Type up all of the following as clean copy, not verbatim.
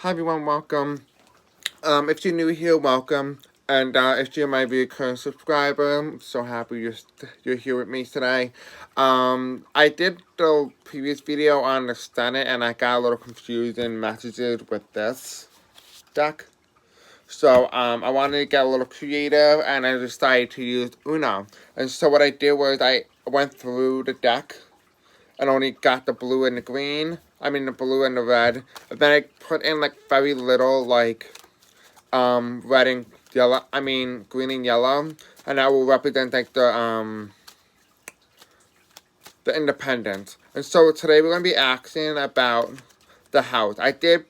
Hi everyone, welcome. If you're new here, welcome. And if you might be a current subscriber, I'm so happy you're here with me today. I did the previous video on the Senate and I got a little confused in messages with this deck. So I wanted to get a little creative and I decided to use Uno. And so what I did was I went through the deck and only got the blue and the green. I mean the blue and the red. And then I put in like very little like red and yellow, green and yellow, and that will represent like the independence. And so today we're gonna be asking about the house. I did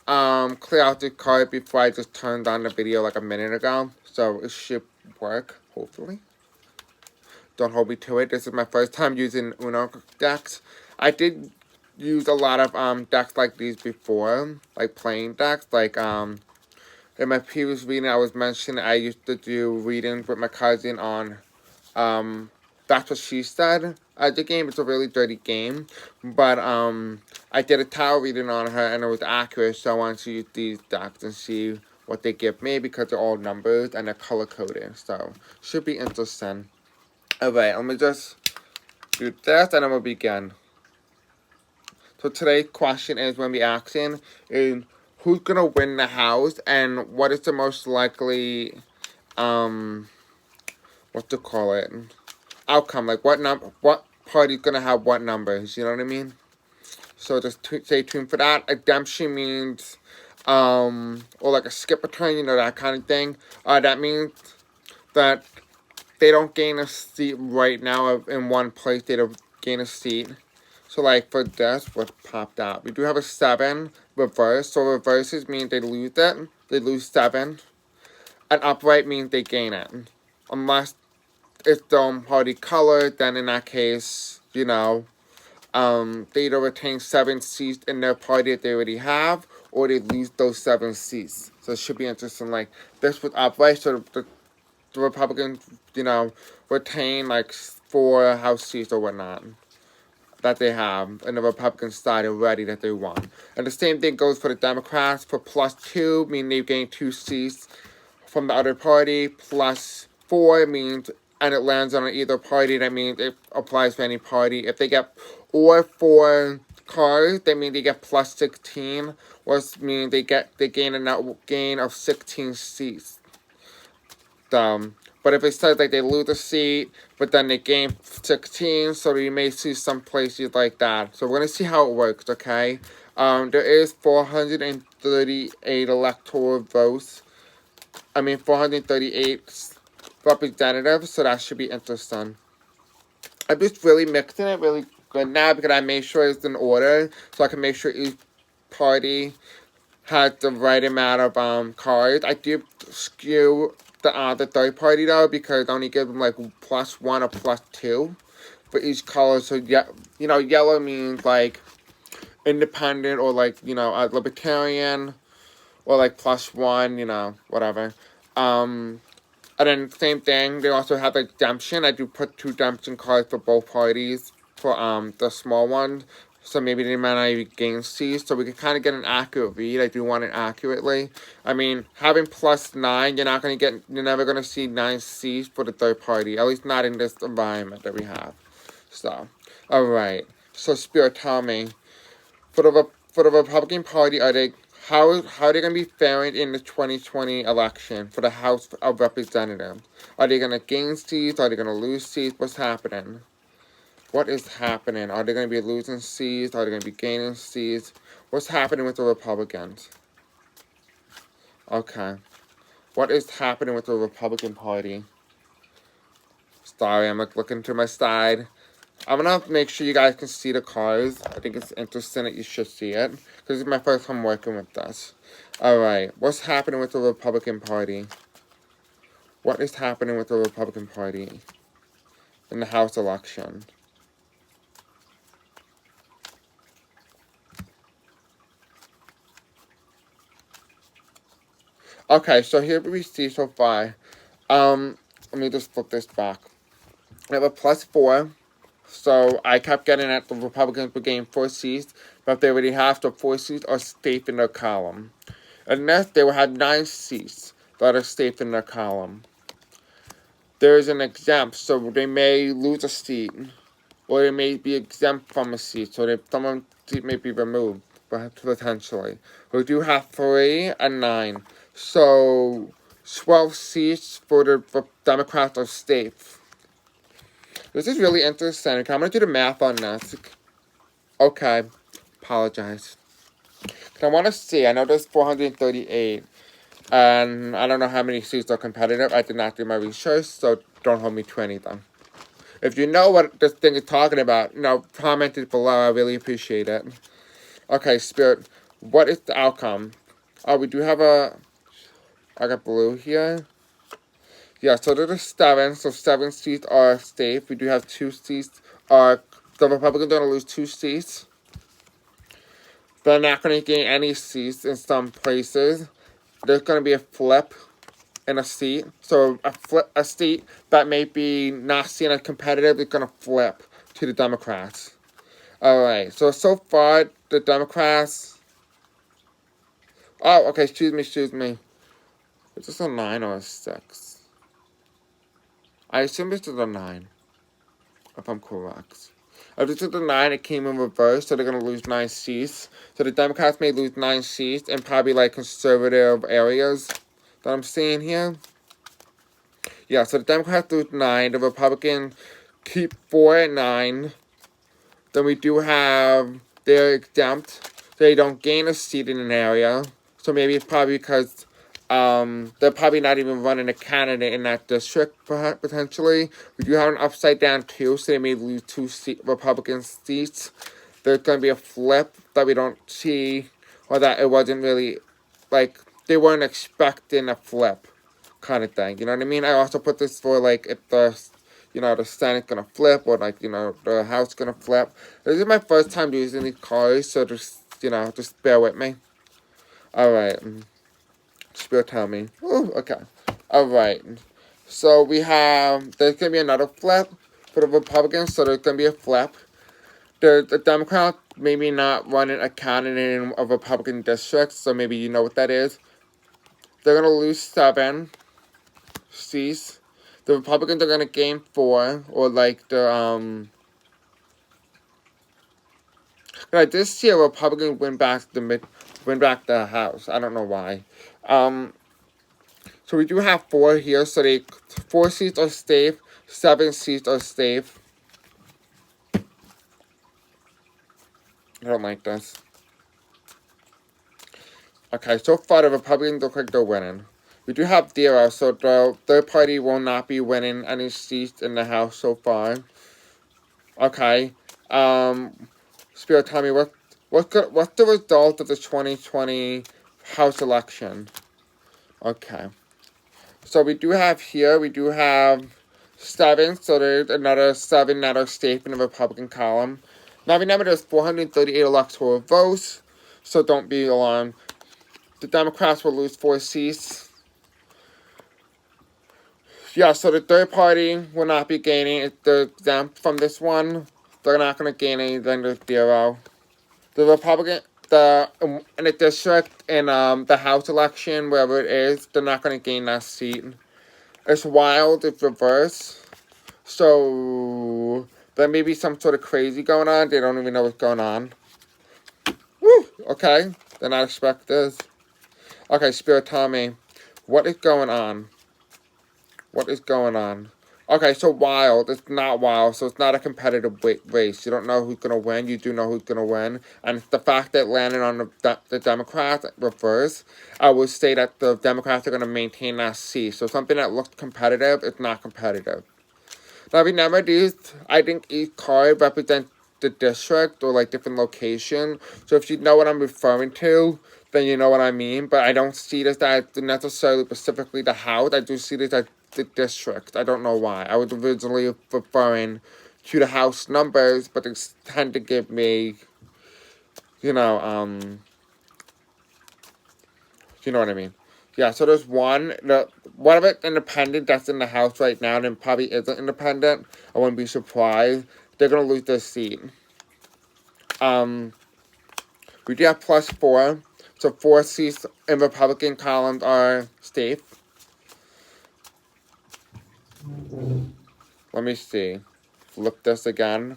clear out the card before I just turned on the video like a minute ago, so it should work hopefully. Don't hold me to it. This is my first time using Uno decks. I did use a lot of decks like these before, like playing decks, like in my previous reading, I was mentioning I used to do readings with my cousin on, That's What She Said. The game is a really dirty game, but I did a tarot reading on her and it was accurate, so I wanted to use these decks and see what they give me because they're all numbers and they're color coded, so should be interesting. Alright, let me just do this and then we'll begin. So today's question is when we asking is who's gonna win the house and what is the most likely what to call it outcome, like what party's gonna have what numbers, you know what I mean? So just stay tuned for that. Redemption means or like a skip a turn, you know, that kind of thing. That means that they don't gain a seat right now in one place, they don't gain a seat. So like for this, what popped out? We do have a 7 reverse. So reverses mean they lose it. They lose 7. And upright means they gain it. Unless it's the party color, then in that case, you know, they either retain 7 seats in their party that they already have, or they lose those 7 seats. So it should be interesting. Like this with upright, so the Republicans, you know, retain like 4 House seats or whatnot that they have, and the Republican side already that they won. And the same thing goes for the Democrats. For +2, meaning they gain 2 seats from the other party. +4 means, and it lands on either party, that means it applies to any party. If they get or 4 cards, that means they get +16, which means they gain a net gain of 16 seats. But if it says like they lose a seat, but then they gain 16, so you may see some places like that. So we're gonna see how it works, okay? There is 438 electoral votes. 438 representatives, so that should be interesting. I'm just really mixing it really good now because I made sure it's in order, so I can make sure each party has the right amount of cards. I do skew the third party though because I only give them like +1 or +2 for each color. So yeah, you know, yellow means like independent or like, you know, a libertarian or like +1, you know, whatever. And then same thing, they also have like redemption. I do put 2 redemption cards for both parties for the small one. So maybe they might not even gain C's, so we can kind of get an accurate read. I do want it accurately. I mean, having +9, you're never gonna see 9 C's for the third party. At least not in this environment that we have. So, all right. So, Spirit, tell me, for the Republican Party, how are they gonna be faring in the 2020 election for the House of Representatives? Are they gonna gain seats? Are they gonna lose seats? What's happening? What is happening? Are they going to be losing seats? Are they going to be gaining seats? What's happening with the Republicans? Okay. What is happening with the Republican Party? Sorry, I'm looking to my side. I'm going to make sure you guys can see the cards. I think it's interesting that you should see it. Because it's my first time working with this. Alright. What's happening with the Republican Party? What is happening with the Republican Party in the House election? Okay, so here we see so far. Let me just flip this back. I have a +4, so I kept getting at the Republicans were getting 4 seats. but they already have, so 4 seats are safe in their column. Unless they will have 9 seats that are safe in their column. There is an exempt, so they may lose a seat, or they may be exempt from a seat, so someone's seat may be removed, potentially. We do have 3 and 9, so 12 seats for the Democrats are safe. This is really interesting. I'm going to do the math on this. Okay, apologize. I want to see, I know there's 438. And I don't know how many seats are competitive. I did not do my research, so don't hold me to anything. If you know what this thing is talking about, comment it below. I really appreciate it. Okay, Spirit, what is the outcome? Oh, we do have I got blue here. Yeah, so there's 7, so 7 seats are safe. We do have 2 seats. The Republicans are going to lose 2 seats. They're not going to gain any seats in some places. There's going to be a flip in a seat. So a seat that may be not seen as competitive is going to flip to the Democrats. Alright, so far, the Democrats... Oh, okay, excuse me. Is this a 9 or a 6? I assume this is a 9, if I'm correct. If this is a 9, it came in reverse, so they're going to lose 9 seats. So the Democrats may lose 9 seats in probably, like, conservative areas that I'm seeing here. Yeah, so the Democrats lose 9, the Republicans keep 4 and 9. Then we do have, they're exempt. They don't gain a seat in an area. So maybe it's probably because they're probably not even running a candidate in that district, potentially. We do have an upside down too, so they may lose 2 Republican seats. There's going to be a flip that we don't see, or that it wasn't really, like, they weren't expecting a flip kind of thing. You know what I mean? I also put this for, like, if the Senate's gonna flip, or, like, the House gonna flip. This is my first time using these cards, so just bear with me. Alright. Spirit tell me. Ooh, okay. Alright. So we have, there's gonna be another flip for the Republicans, so there's gonna be a flip. The Democrats maybe not running a candidate in a Republican district, so maybe you know what that is. They're gonna lose 7 seats. The Republicans are gonna gain 4, or like I did see a Republican win back the House. I don't know why. So we do have 4 here. So 4 seats are safe. 7 seats are safe. I don't like this. Okay, so far the Republicans look like they're winning. We do have 0, so the third party will not be winning any seats in the House so far. Okay. Spirit, tell me what's the result of the 2020 House election? Okay. So we do have 7, so there's another 7 that are safe in the Republican column. Now remember, there's 438 electoral votes, so don't be alarmed. The Democrats will lose 4 seats. Yeah, so the third party will not be gaining. They're exempt from this one. They're not going to gain anything. There's 0. The Republican, in the district, in the House election, wherever it is, they're not going to gain that seat. It's wild, it's reverse. So, there may be some sort of crazy going on. They don't even know what's going on. Woo! Okay, did not expect this. Okay, Spirit, tell me, what is going on? What is going on? Okay, so wild. It's not wild, so it's not a competitive race. You don't know who's going to win. You do know who's going to win. And the fact that it landed on the Democrats reverse, I would say that the Democrats are going to maintain that seat. So something that looks competitive is not competitive. Now remember, I think each card represents the district or like different location. So if you know what I'm referring to, then you know what I mean. But I don't see this as necessarily specifically the House. I do see this as the district. I don't know why. I was originally referring to the House numbers, but they tend to give me, you know what I mean. Yeah, so there's one of it independent that's in the House right now, and probably isn't independent. I wouldn't be surprised. They're gonna lose their seat. We do have +4. So 4 seats in Republican columns are safe. Let me see. Flip this again.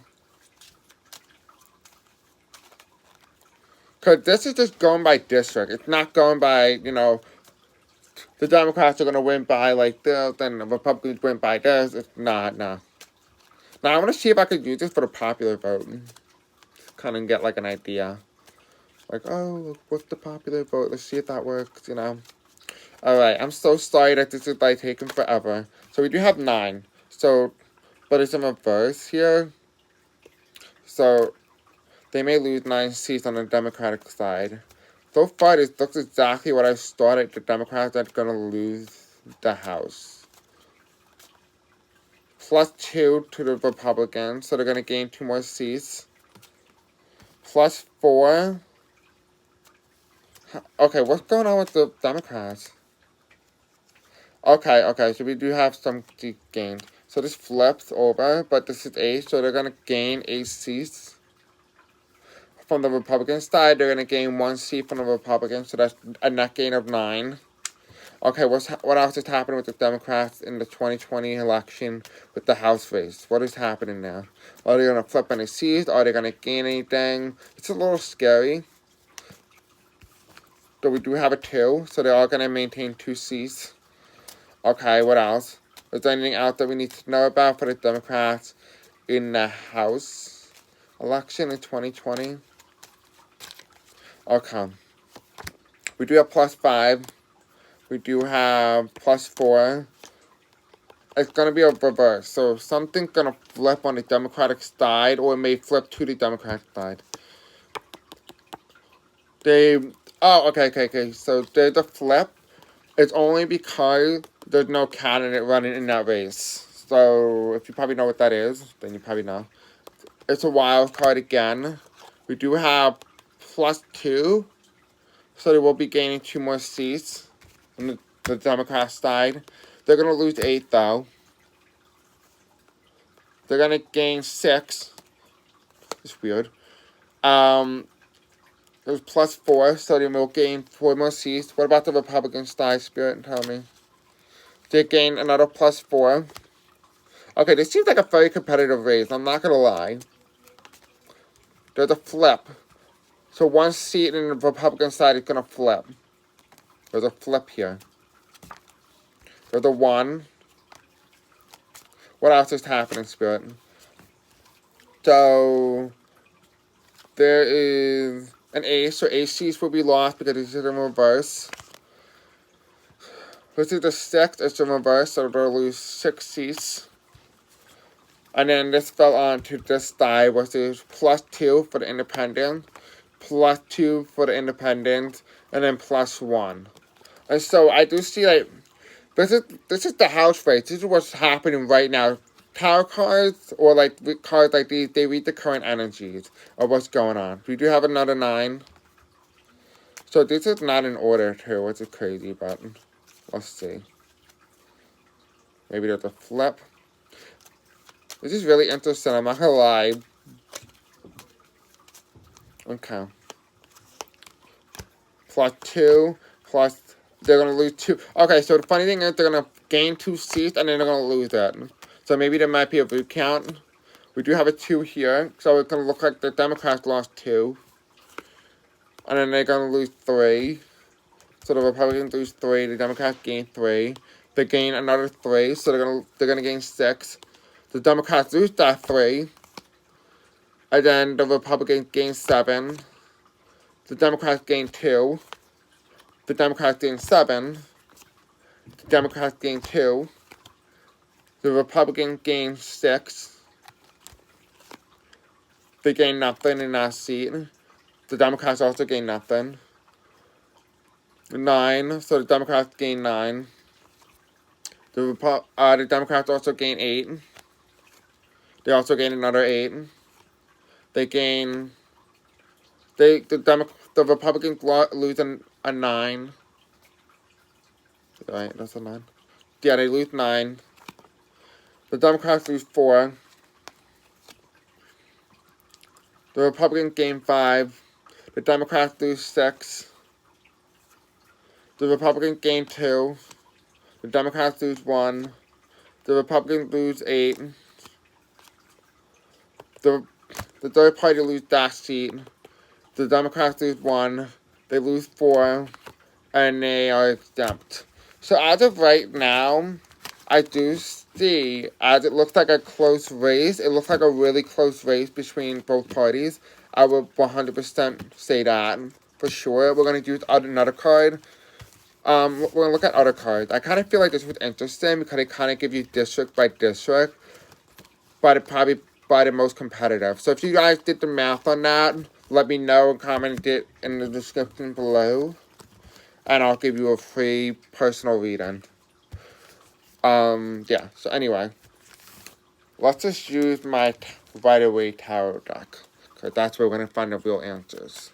Because this is just going by district. It's not going by, you know, the Democrats are going to win by like this, and the Republicans win by this. It's not, no. Now, I want to see if I could use this for the popular vote. Kind of get like an idea. Like, oh, what's the popular vote? Let's see if that works, you know. Alright, I'm so sorry that this is like taking forever. So we do have 9. So, but it's in reverse here. So, they may lose 9 seats on the Democratic side. So far, this looks exactly what I started. The Democrats are going to lose the House. +2 to the Republicans, so they're going to gain 2 more seats. +4. Okay, what's going on with the Democrats? Okay, so we do have some gains. So this flips over, but this is 8, so they're going to gain 8 seats. From the Republican side, they're going to gain 1 seat from the Republicans, so that's a net gain of 9. Okay, what else is happening with the Democrats in the 2020 election with the House race? What is happening now? Are they going to flip any seats? Are they going to gain anything? It's a little scary. So we do have a 2, so they're all going to maintain 2 seats. Okay, what else? Is there anything else that we need to know about for the Democrats in the House election in 2020? Okay. We do have +5. We do have +4. It's going to be a reverse. So something's going to flip on the Democratic side, or it may flip to the Democratic side. Okay. So there's a flip. It's only because there's no candidate running in that race. So if you probably know what that is, then you probably know. It's a wild card again. We do have +2. So they will be gaining 2 more seats on the Democrat side. They're going to lose 8, though. They're going to gain 6. It's weird. It was +4, so they will gain 4 more seats. What about the Republican side, Spirit? Tell me. They gain another +4. Okay, this seems like a very competitive race. I'm not going to lie. There's a flip. So 1 seat in the Republican side is going to flip. There's a flip here. There's a 1. What else is happening, Spirit? So there is an ace, so 8 seats will be lost because this is in reverse. This is the 6, it's in reverse, so they'll lose 6 seats. And then this fell on to this side, which is +2 for the independent, +2 for the independent, and then +1. And so I do see like this is the House race. This is what's happening right now. Tarot cards or like cards like these, they read the current energies of what's going on. We do have another 9. So this is not in order too, which is crazy, but let's see. Maybe there's a flip. This is really interesting, I'm not gonna lie. Okay. +2, plus they're gonna lose 2. Okay, so the funny thing is they're gonna gain 2 seats and then they're gonna lose that. So maybe there might be a vote count. We do have a 2 here, so it's gonna look like the Democrats lost 2. And then they're gonna lose 3. So the Republicans lose 3, the Democrats gain 3. They gain another 3, so they're gonna gain 6. The Democrats lose that 3. And then the Republicans gain 7. The Democrats gain 2. The Democrats gain 7. The Democrats gain 2. The Republicans gain 6. They gain nothing in that seat. The Democrats also gain nothing. 9. So the Democrats gain 9. The Democrats also gain 8. They also gain another 8. They gain. The Republicans lose a 9. Right, that's a 9. Yeah, they lose 9. The Democrats lose 4. The Republicans gain 5. The Democrats lose 6. The Republicans gain 2. The Democrats lose 1. The Republicans lose 8. The third party lose that seat. The Democrats lose 1. They lose 4. And they are exempt. So as of right now, I do see, as it looks like a close race, it looks like a really close race between both parties. I would 100% say that, for sure. We're going to use another card. We're going to look at other cards. I kind of feel like this was interesting because it kind of gives you district by district, but it probably by the most competitive. So if you guys did the math on that, let me know and comment it in the description below. And I'll give you a free personal reading. Yeah, so anyway. Let's just use my Rider-Waite Tarot deck. Because that's where we're going to find the real answers.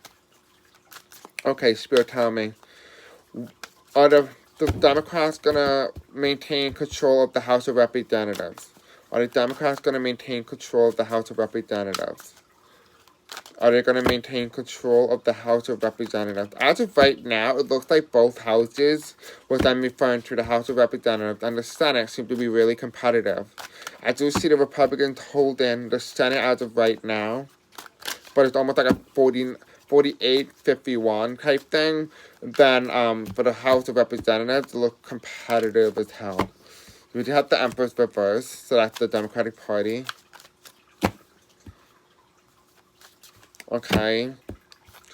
Okay, Spirit, tell me. Are the Democrats going to maintain control of the House of Representatives? Are the Democrats going to maintain control of the House of Representatives? Are they going to maintain control of the House of Representatives? As of right now, it looks like both houses, which I'm referring to the House of Representatives and the Senate, seem to be really competitive. I do see the Republicans holding the Senate as of right now, but it's almost like a 48-51 type thing. Then for the House of Representatives, it looks competitive as hell. We do have the Empress reverse, so that's the Democratic Party. Okay.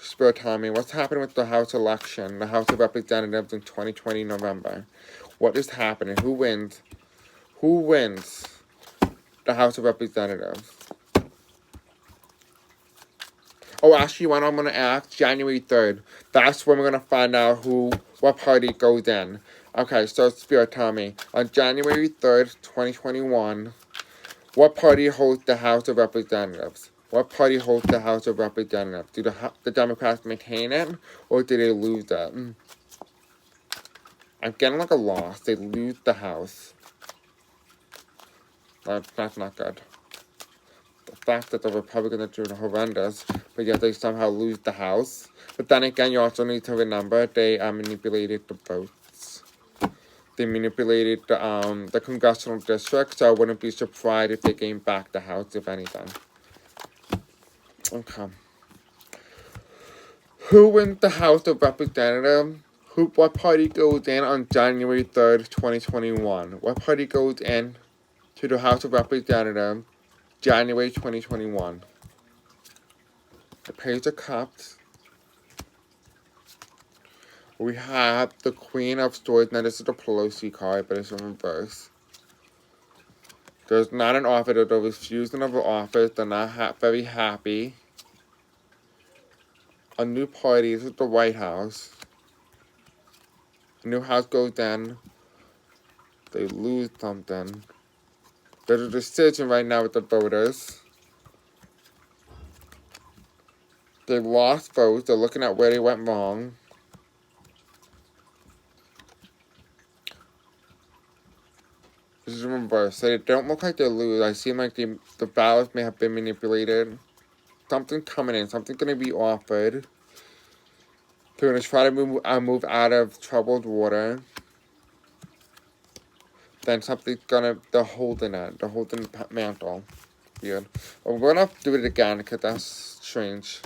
Spirit, tell me, what's happening with the House election, the House of Representatives in 2020 November? What is happening? Who wins? Who wins the House of Representatives? Oh, actually, what I'm going to ask, January 3rd. That's when we're going to find out what party goes in. Okay, so Spirit, tell me, on January 3rd, 2021, what party holds the House of Representatives? What party holds the House of Representatives? Do the Democrats maintain it, or do they lose it? I'm getting like a loss. They lose the House. That's not good. The fact that the Republicans are doing horrendous, but yet they somehow lose the House. But then again, you also need to remember they manipulated the votes. They manipulated the congressional district, so I wouldn't be surprised if they gained back the House, if anything. Okay. Who wins the House of Representatives? What party goes in on January 3rd, 2021? What party goes in to the House of Representatives January 2021? The Page of Cups. We have the Queen of Swords. Now, this is the Pelosi card, but it's in reverse. There's not an offer. They're refusing of an office. They're not very happy. A new party. This is the White House. A new house goes in. They lose something. There's a decision right now with the voters. They lost votes. They're looking at where they went wrong. This is in reverse. So they don't look like they lose. I seem like the ballots may have been manipulated. Something's coming in. Something's going to be offered. They're going to try to move out of troubled water. Then something's going to... They're holding it. They're holding the mantle. Weird. We're going to do it again because that's strange.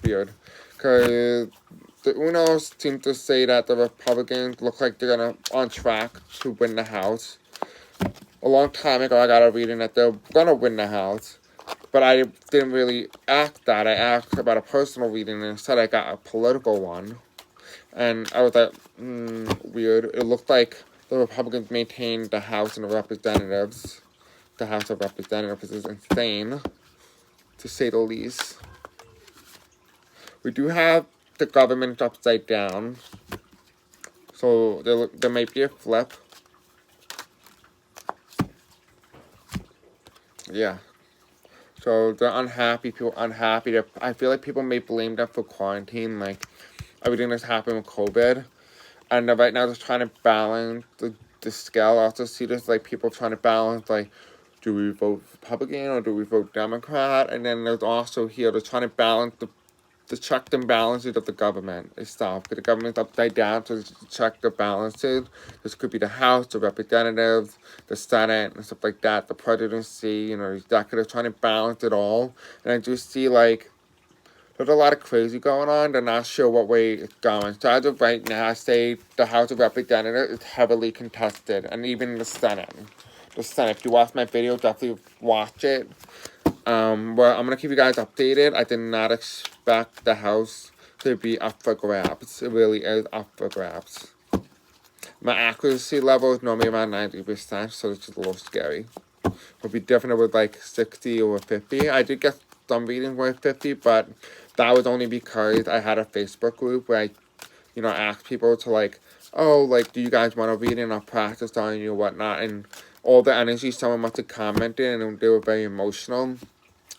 Weird. Because the Unos seem to say that the Republicans look like they're on track to win the House. A long time ago, I got a reading that they're going to win the House. But I didn't really ask that. I asked about a personal reading, and instead I got a political one. And I was like, weird. It looked like the Republicans maintained the House and the Representatives. The House of Representatives is insane, to say the least. We do have the government upside down. So there might be a flip. Yeah. So they're unhappy. People unhappy. I feel like people may blame them for quarantine, like everything that's happened with COVID. And right now they're trying to balance the scale. I also see this like people trying to balance like, do we vote Republican or do we vote Democrat? And then there's also here they're trying to balance the check and balances of the government itself. The government's upside down, so to check the balances. This could be the House, the Representatives, the Senate, and stuff like that. The presidency, you know, the executive, trying to balance it all. And I do see, like, there's a lot of crazy going on. They're not sure what way it's going. So as of right now, I say the House of Representatives is heavily contested, and even the Senate. The Senate. If you watch my video, definitely watch it. Well, I'm gonna keep you guys updated. I did not expect the House to be up for grabs. It really is up for grabs. My accuracy level is normally around 90%, so it's just a little scary. It'll be different with like 60 or 50. I did get some readings with 50, but that was only because I had a Facebook group where I, you know, asked people to like, oh, like, do you guys want to read and I'll practice on you or whatnot, and all the energy someone must have commented, and they were very emotional.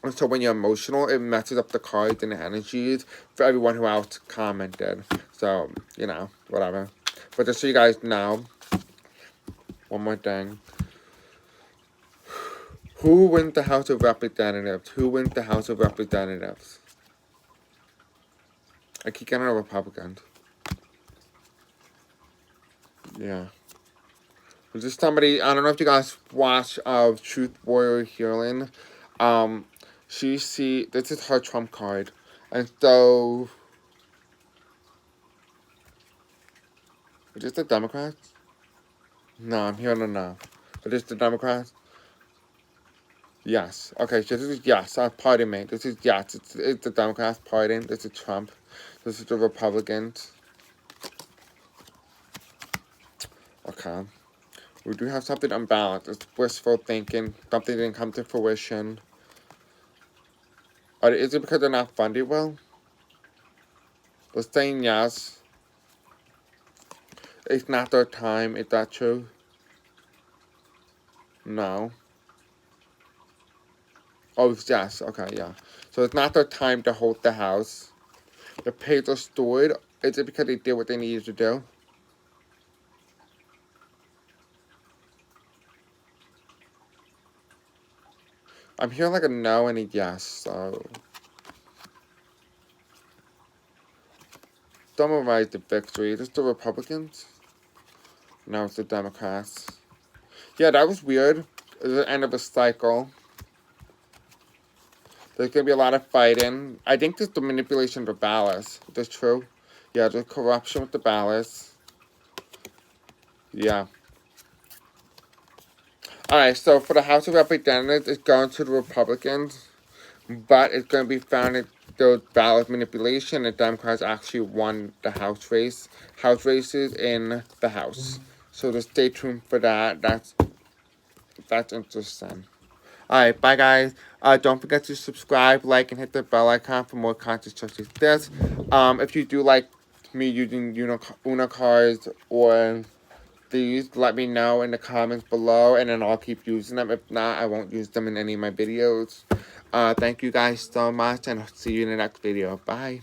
And so when you're emotional, it messes up the cards and the energies for everyone who else commented. So, you know, whatever. But just so you guys know, one more thing. Who wins the House of Representatives? Who wins the House of Representatives? I keep getting a Republican. Yeah. There's just somebody, I don't know if you guys watch Truth Warrior Healing. This is her Trump card. And so, is this the Democrats? No, I'm hearing a no. Is this the Democrats? Yes. Okay, so this is yes. Pardon me. This is yes. It's the Democrats. Pardon. This is Trump. This is the Republicans. Okay. We do have something unbalanced. It's wishful thinking. Something didn't come to fruition. Is it because they're not funded well? They're saying yes. It's not their time. Is that true? No. Oh, yes. Okay, yeah. So it's not their time to hold the house. The page are stored. Is it because they did what they needed to do? I'm hearing like a no and a yes, so. Summarize the victory. Is this the Republicans? No, it's the Democrats. Yeah, that was weird. It's the end of a cycle. There's going to be a lot of fighting. I think there's the manipulation of the ballots. Is this true? Yeah, there's corruption with the ballots. Yeah. Alright, so for the House of Representatives, it's going to the Republicans. But it's going to be found that those ballot manipulation, the Democrats actually won the House races in the House. So just stay tuned for that. That's interesting. Alright, bye guys. Don't forget to subscribe, like, and hit the bell icon for more content such as this. If you do like me using Uno cards or these, let me know in the comments below, and then I'll keep using them. If not, I won't use them in any of my videos. Thank you guys so much, and I'll see you in the next video. Bye.